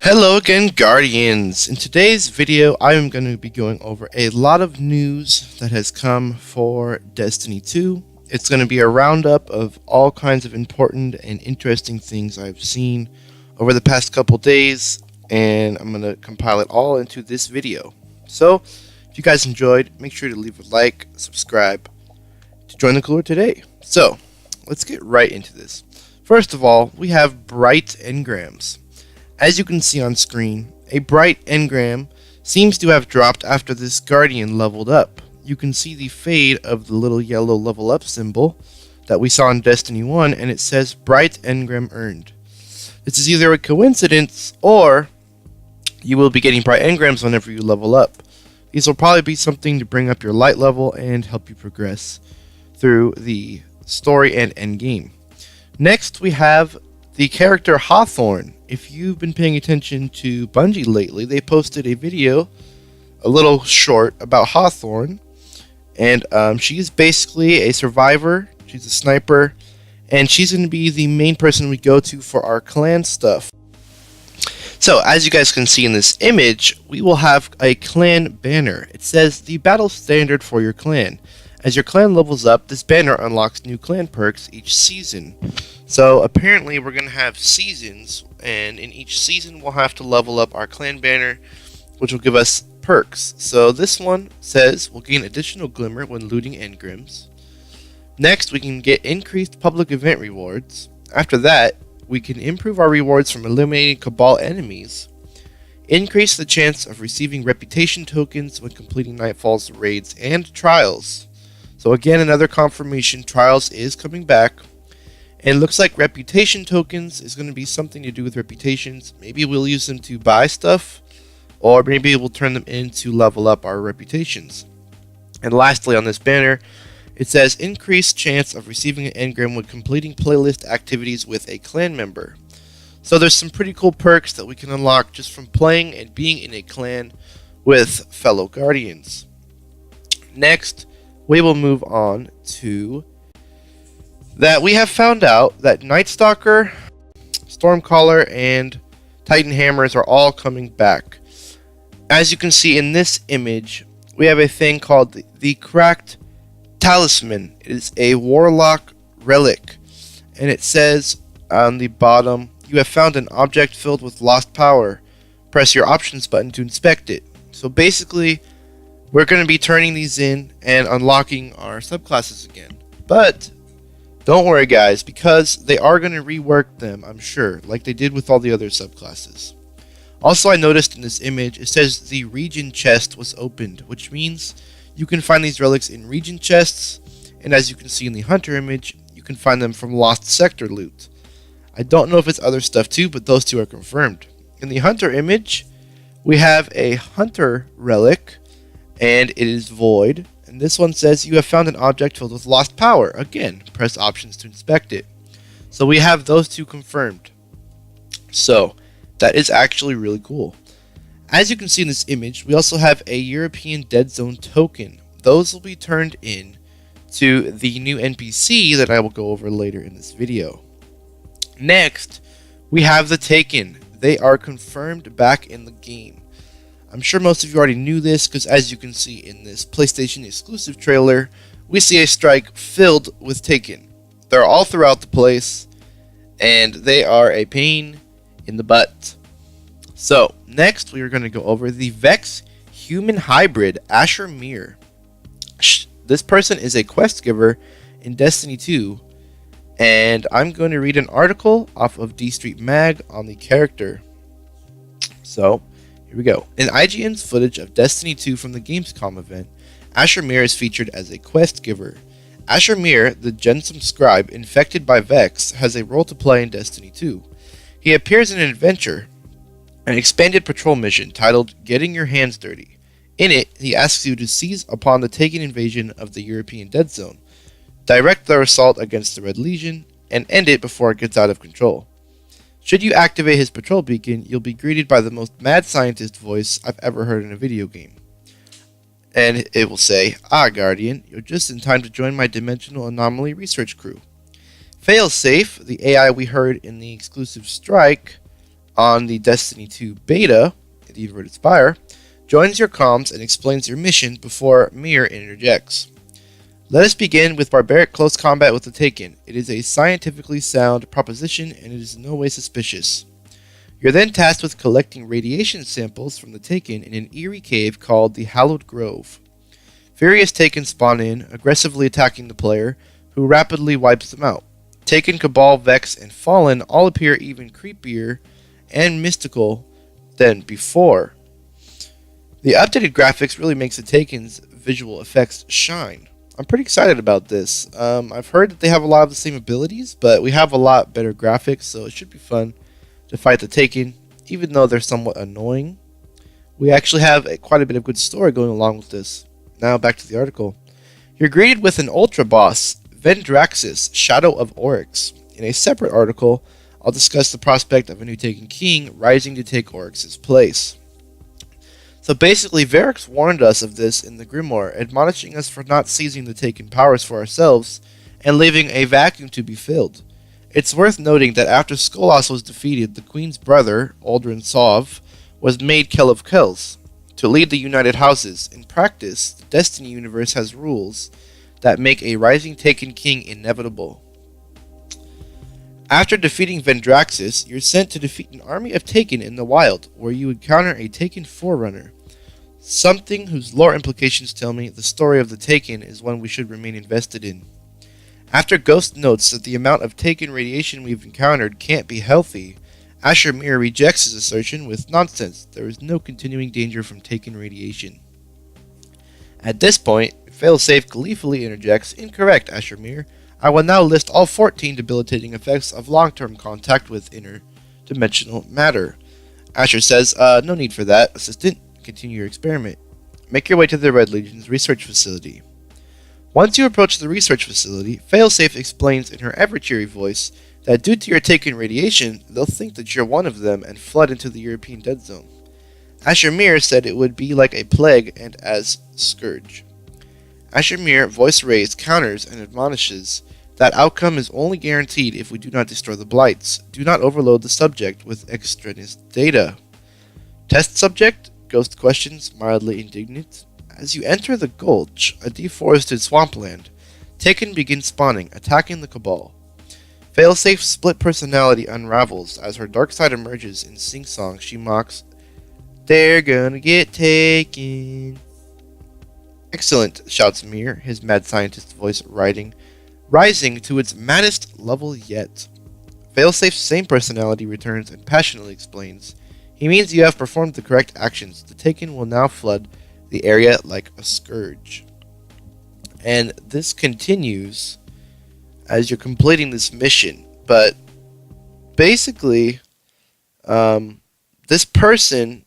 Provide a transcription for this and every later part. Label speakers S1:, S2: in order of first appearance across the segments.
S1: Hello again, Guardians! In today's video, I am going to be going over a lot of news that has come for Destiny 2. It's going to be a roundup of all kinds of important and interesting things I've seen over the past couple days, and I'm going to compile it all into this video. So, if you guys enjoyed, make sure to leave a like, subscribe to join the cooler today. So, let's get right into this. First of all, we have bright engrams. As you can see on screen, a bright engram seems to have dropped after this Guardian leveled up. You can see the fade of the little yellow level up symbol that we saw in Destiny 1, and it says bright engram earned. This is either a coincidence or you will be getting bright engrams whenever you level up. These will probably be something to bring up your light level and help you progress through the story and endgame. Next, we have the character Hawthorne. If you've been paying attention to Bungie lately, they posted a video, a little short, about Hawthorne. And she is basically a survivor. She's a sniper. And she's going to be the main person we go to for our clan stuff. So, as you guys can see in this image, we will have a clan banner. It says, the battle standard for your clan. As your clan levels up, this banner unlocks new clan perks each season. So apparently we're going to have seasons, and in each season we'll have to level up our clan banner, which will give us perks. So this one says we'll gain additional glimmer when looting engrams. Next, we can get increased public event rewards. After that, we can improve our rewards from eliminating Cabal enemies. Increase the chance of receiving reputation tokens when completing Nightfall's raids and trials. So again, another confirmation, trials is coming back. And it looks like reputation tokens is going to be something to do with reputations. Maybe we'll use them to buy stuff, or maybe we'll turn them in to level up our reputations. And lastly, on this banner, it says increased chance of receiving an engram when completing playlist activities with a clan member. So there's some pretty cool perks that we can unlock just from playing and being in a clan with fellow Guardians. Next, we will move on to that we have found out that Night Stalker, Stormcaller, and Titan Hammers are all coming back. As you can see in this image, we have a thing called the Cracked Talisman. It is a Warlock Relic, and it says on the bottom, you have found an object filled with lost power. Press your options button to inspect it. So basically, we're going to be turning these in and unlocking our subclasses again. But don't worry guys, because they are going to rework them, I'm sure, like they did with all the other subclasses. Also, I noticed in this image, it says the region chest was opened, which means you can find these relics in region chests, and as you can see in the hunter image, you can find them from lost sector loot. I don't know if it's other stuff too, but those two are confirmed. In the hunter image, we have a hunter relic, and it is void. And this one says you have found an object filled with lost power. Again, press options to inspect it. So we have those two confirmed. So that is actually really cool. As you can see in this image, we also have a European Dead Zone token. Those will be turned in to the new NPC that I will go over later in this video. Next, we have the Taken. They are confirmed back in the game. I'm sure most of you already knew this, because as you can see in this PlayStation exclusive trailer, we see a strike filled with Taken. They're all throughout the place, and they are a pain in the butt. So, next we are going to go over the Vex Human Hybrid Asher Mir. This person is a quest giver in Destiny 2, and I'm going to read an article off of D Street Mag on the character. So, here we go. In IGN's footage of Destiny 2 from the Gamescom event, Asher Mir is featured as a quest giver. Asher Mir, the Gensum scribe infected by Vex, has a role to play in Destiny 2. He appears in an adventure, an expanded patrol mission titled Getting Your Hands Dirty. In it, he asks you to seize upon the Taken invasion of the European Dead Zone, direct their assault against the Red Legion, and end it before it gets out of control. Should you activate his patrol beacon, you'll be greeted by the most mad scientist voice I've ever heard in a video game. And it will say, "Ah, Guardian, you're just in time to join my dimensional anomaly research crew." Failsafe, the AI we heard in the exclusive strike, on the Destiny 2 beta, the Inverted Spire, joins your comms and explains your mission before Mir interjects. Let us begin with barbaric close combat with the Taken. It is a scientifically sound proposition and it is in no way suspicious. You're then tasked with collecting radiation samples from the Taken in an eerie cave called the Hallowed Grove. Furious Taken spawn in, aggressively attacking the player, who rapidly wipes them out. Taken, Cabal, Vex, and Fallen all appear even creepier and mystical than before. The updated graphics really makes the Taken's visual effects shine. I'm pretty excited about this. I've heard that they have a lot of the same abilities, but we have a lot better graphics, so it should be fun to fight the Taken, even though they're somewhat annoying. We actually have quite a bit of good story going along with this. Now back to the article. You're greeted with an Ultra Boss, Vendraxis, Shadow of Oryx. In a separate article, I'll discuss the prospect of a new Taken King rising to take Oryx's place. So basically, Varix warned us of this in the Grimoire, admonishing us for not seizing the Taken powers for ourselves and leaving a vacuum to be filled. It's worth noting that after Skolas was defeated, the Queen's brother, Aldrin Sov, was made Kell of Kells to lead the United Houses. In practice, the Destiny universe has rules that make a rising Taken King inevitable. After defeating Vendraxis, you're sent to defeat an army of Taken in the wild, where you encounter a Taken Forerunner. Something whose lore implications tell me the story of the Taken is one we should remain invested in. After Ghost notes that the amount of Taken radiation we've encountered can't be healthy, Asher Mir rejects his assertion with nonsense. There is no continuing danger from Taken radiation. At this point, Failsafe gleefully interjects, "Incorrect, Asher Mir. I will now list all 14 debilitating effects of long-term contact with interdimensional matter." Asher says, "No need for that, Assistant. Continue your experiment. Make your way to the Red Legion's research facility." Once you approach the research facility, Failsafe explains in her ever-cheery voice that due to your Taken radiation, they'll think that you're one of them and flood into the European Dead Zone. Asher Mir said it would be like a plague and as scourge. Asher Mir, voice raised, counters and admonishes that outcome is only guaranteed if we do not destroy the Blights. Do not overload the subject with extraneous data. Test subject? Ghost questions, mildly indignant. As you enter the Gulch, a deforested swampland, Taken begins spawning, attacking the Cabal. Failsafe's split personality unravels as her dark side emerges in sing-song. She mocks, "They're gonna get taken." "Excellent," shouts Mir, his mad scientist voice rising to its maddest level yet. Failsafe's same personality returns and passionately explains, "He means you have performed the correct actions. The Taken will now flood the area like a scourge." And this continues as you're completing this mission. But basically, this person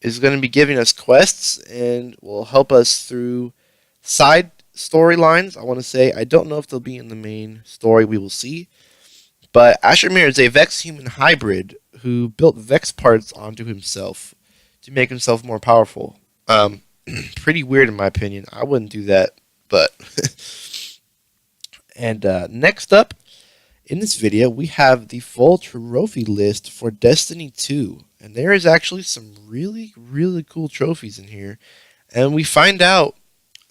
S1: is going to be giving us quests and will help us through side storylines. I want to say, I don't know if they'll be in the main story, we will see. But Asher Mir is a Vex human hybrid who built Vex parts onto himself to make himself more powerful. Pretty weird in my opinion. I wouldn't do that, but and next up in this video we have the full trophy list for Destiny 2, and there is actually some really cool trophies in here, and we find out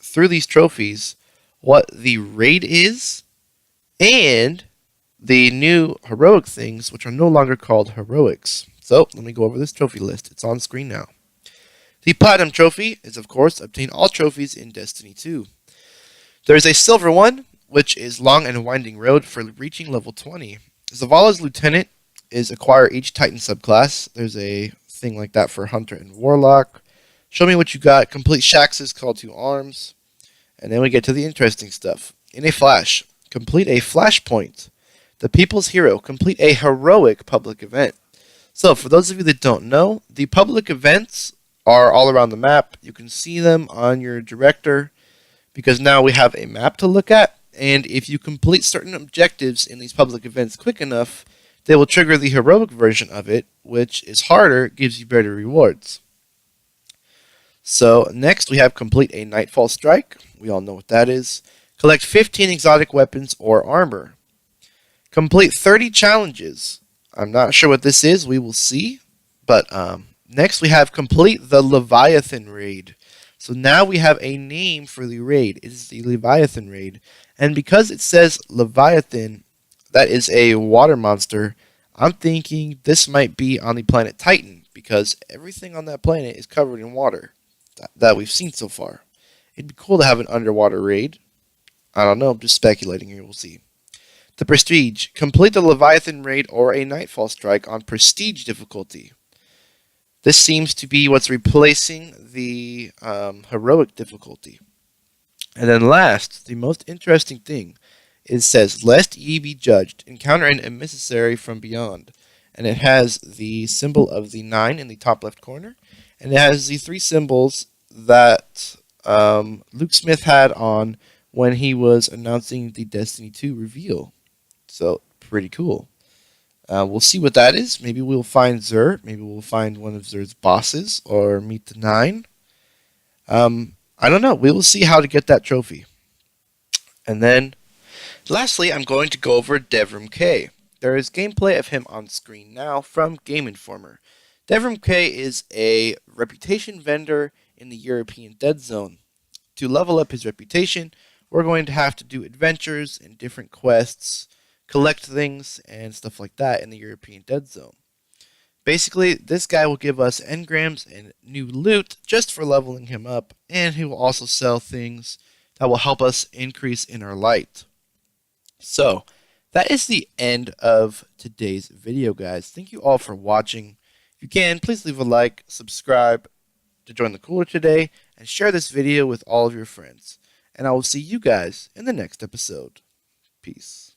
S1: through these trophies what the raid is and the new heroic things, which are no longer called heroics. So let me go over this trophy list. It's on screen now. The Platinum Trophy is, of course, obtain all trophies in Destiny 2. There's a Silver one, which is Long and Winding Road for reaching level 20. Zavala's Lieutenant is acquire each Titan subclass. There's a thing like that for Hunter and Warlock. Show me what you got. Complete Shax's Call to Arms. And then we get to the interesting stuff. In a Flash, complete a Flashpoint. The People's Hero, complete a heroic public event. So, for those of you that don't know, the public events are all around the map. You can see them on your director because now we have a map to look at, and if you complete certain objectives in these public events quick enough, they will trigger the heroic version of it, which is harder, gives you better rewards. So next we have complete a Nightfall Strike. We all know what that is. Collect 15 exotic weapons or armor. Complete 30 challenges. I'm not sure what this is. We will see. But next we have complete the Leviathan raid. So now we have a name for the raid. It is the Leviathan raid. And because it says Leviathan, that is a water monster, I'm thinking this might be on the planet Titan because everything on that planet is covered in water that we've seen so far. It'd be cool to have an underwater raid. I don't know, I'm just speculating here, we'll see. The Prestige. Complete the Leviathan raid or a Nightfall strike on Prestige difficulty. This seems to be what's replacing the Heroic difficulty. And then last, the most interesting thing, it says, Lest ye be judged, encounter an emissary from beyond. And it has the symbol of the 9 in the top left corner. And it has the 3 symbols that Luke Smith had on when he was announcing the Destiny 2 reveal. So, pretty cool. We'll see what that is. Maybe we'll find Xur. Maybe we'll find one of Xur's bosses or meet the 9. I don't know. We will see how to get that trophy. And then, lastly, I'm going to go over Devrim K. There is gameplay of him on screen now from Game Informer. Devrim K is a reputation vendor in the European Dead Zone. To level up his reputation, we're going to have to do adventures and different quests, collect things, and stuff like that in the European Dead Zone. Basically, this guy will give us engrams and new loot just for leveling him up, and he will also sell things that will help us increase in our light. So, that is the end of today's video, guys. Thank you all for watching. If you can, please leave a like, subscribe to join the cooler today, and share this video with all of your friends. And I will see you guys in the next episode. Peace.